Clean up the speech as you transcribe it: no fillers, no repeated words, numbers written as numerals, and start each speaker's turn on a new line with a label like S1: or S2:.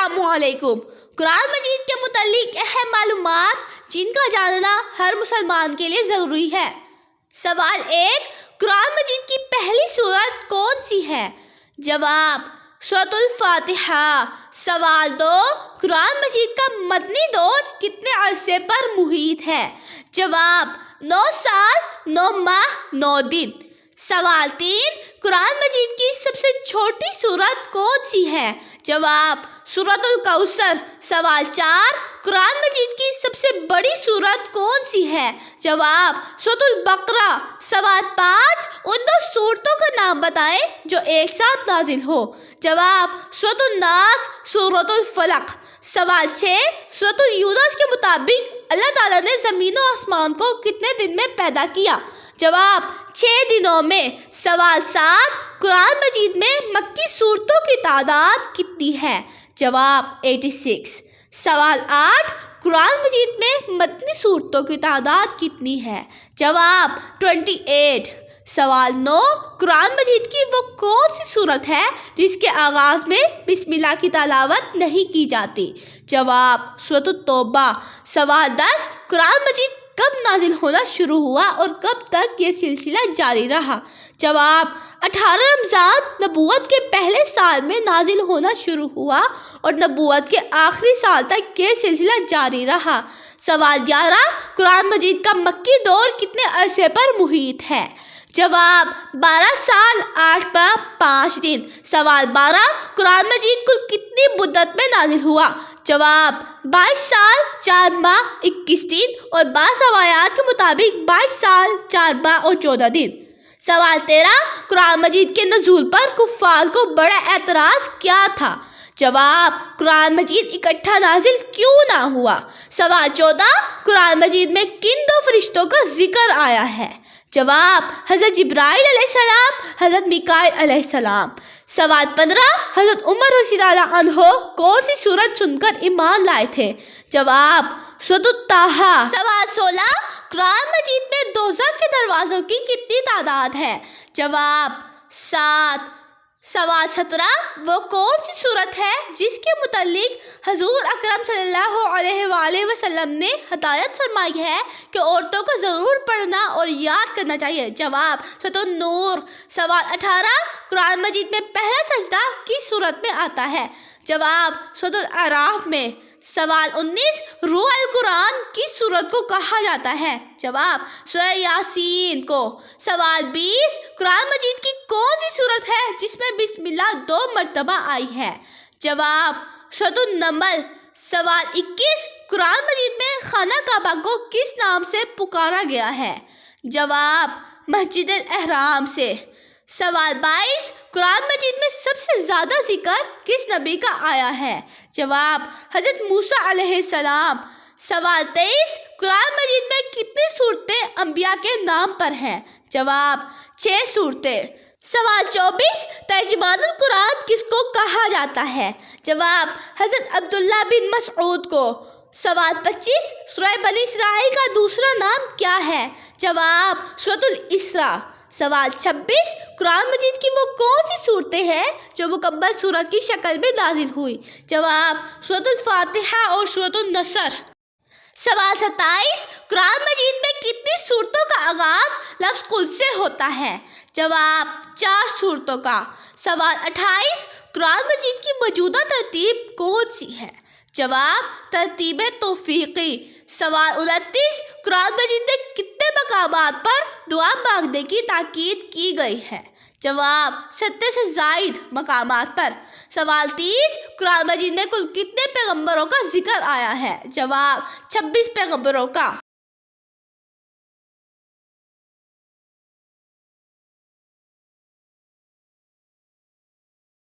S1: السلام علیکم۔ قرآن مجید کے متعلق اہم معلومات جن کا جاننا ہر مسلمان کے لیے ضروری ہے۔ سوال 1، قرآن مجید کی پہلی سورت کون سی ہے؟ جواب، سورۃ الفاتحہ۔ سوال 2، قرآن مجید کا مدنی دور کتنے عرصے پر محیط ہے؟ جواب، 9 سال 9 ماہ 9 دن۔ سوال 3، قرآن مجید کی سب سے چھوٹی سورت کون سی ہے؟ جواب، سورۃ الکوثر۔ سوال 4، قرآن مجید کی سب سے بڑی سورت کون سی ہے؟ جواب، سورۃ البقرہ۔ سوال 5، ان 2 سورتوں کا نام بتائیں جو ایک ساتھ نازل ہو۔ جواب، سورۃ الناس، سورۃ الفلق۔ سوال 6، سورۃ یونس کے مطابق اللہ تعالیٰ نے زمین و آسمان کو کتنے دن میں پیدا کیا؟ جواب، 6 دنوں میں۔ سوال 7، قرآن مجید میں مکی سورتوں کی تعداد کتنی ہے؟ جواب، 86۔ سوال 8، قرآن مجید میں مدنی سورتوں کی تعداد کتنی ہے؟ جواب، 28۔ سوال 9، قرآن مجید کی وہ کون سی سورت ہے جس کے آغاز میں بسم اللہ کی تلاوت نہیں کی جاتی؟ جواب، سورۃ التوبہ۔ سوال 10، قرآن مجید کب نازل ہونا شروع ہوا اور کب تک یہ سلسلہ جاری رہا؟ جواب، 18 رمضان نبوت کے پہلے سال میں نازل ہونا شروع ہوا اور نبوت کے آخری سال تک یہ سلسلہ جاری رہا۔ سوال 11، قرآن مجید کا مکی دور کتنے عرصے پر محیط ہے؟ جواب، 12 سال 8 ماہ 5 دن۔ سوال 12، قرآن مجید کل کتنی مدت میں نازل ہوا؟ جواب، 22 سال 4 ماہ 21 دن اور بعض روایات کے مطابق 22 سال 4 ماہ اور 14 دن۔ سوال 13، قرآن مجید کے نزول پر کفار کو بڑا اعتراض کیا تھا؟ جواب، قرآن مجید اکٹھا نازل کیوں نہ ہوا؟ سوال 14، قرآن مجید میں کن 2 فرشتوں کا ذکر آیا ہے؟ جواب، حضرت جبرائیل علیہ السلام، حضرت میکائیل علیہ السلام۔ سوال 15، حضرت عمر رضی اللہ عنہ کون سی سورت سن کر ایمان لائے تھے؟ جواب، سورۃ الطٰہٰ۔ سوال 16، قرآن مجید میں دوزخ کے دروازوں کی کتنی تعداد ہے؟ جواب، 7۔ سوال 17، وہ کون سی سورت ہے جس کے متعلق حضور اکرم صلی اللہ علیہ وآلہ وسلم نے ہدایت فرمائی ہے کہ عورتوں کو ضرور پڑھنا اور یاد کرنا چاہیے؟ جواب، سورۃ النور۔ سوال 18، قرآن مجید میں پہلا سجدہ کس سورت میں آتا ہے؟ جواب، سورۃ الاعراف میں۔ سوال 19، روح القرآن کس سورت کو کہا جاتا ہے؟ جواب، سورہ یاسین کو۔ سوال 20، قرآن مجید کی کون سی سورت ہے جس میں بسم اللہ 2 مرتبہ آئی ہے؟ جواب، سورۃ النمل۔ سوال 21، قرآن مجید میں خانہ کعبہ کو کس نام سے پکارا گیا ہے؟ جواب، مسجد الحرام سے۔ سوال 22، قرآن مجید میں سب سے زیادہ ذکر کس نبی کا آیا ہے؟ جواب، حضرت موسیٰ علیہ السلام۔ سوال 23، قرآن مجید میں کتنی صورتیں انبیاء کے نام پر ہیں؟ جواب، 6 صورتیں۔ سوال 24، ترجمان القرآن کس کو کہا جاتا ہے؟ جواب، حضرت عبداللہ بن مسعود کو۔ سوال 25، سورہ بنی اسرائیل کا دوسرا نام کیا ہے؟ جواب، سورۃ الاسراء۔ سوال 26، قرآن مجید کی وہ کون سی صورتیں ہیں جو مکمل سورت کی شکل میں نازل ہوئی؟ جواب، سورۃ الفاتحہ اور سورۃ النصر۔ سوال 27، قرآن مجید میں کتنی صورتوں کا آغاز لفظ قل سے ہوتا ہے؟ جواب، 4 صورتوں کا۔ سوال 28، قرآن مجید کی موجودہ ترتیب کون سی ہے؟ جواب، ترتیب توفیقی۔ سوال 29، قرآن مجید میں کتنے مقامات پر دعا مانگنے کی تاکید کی گئی ہے؟ جواب، 70 سے زائد مقامات پر۔ سوال 30، قرآن مجید میں کل کتنے پیغمبروں کا ذکر آیا ہے؟ جواب، 26 پیغمبروں کا۔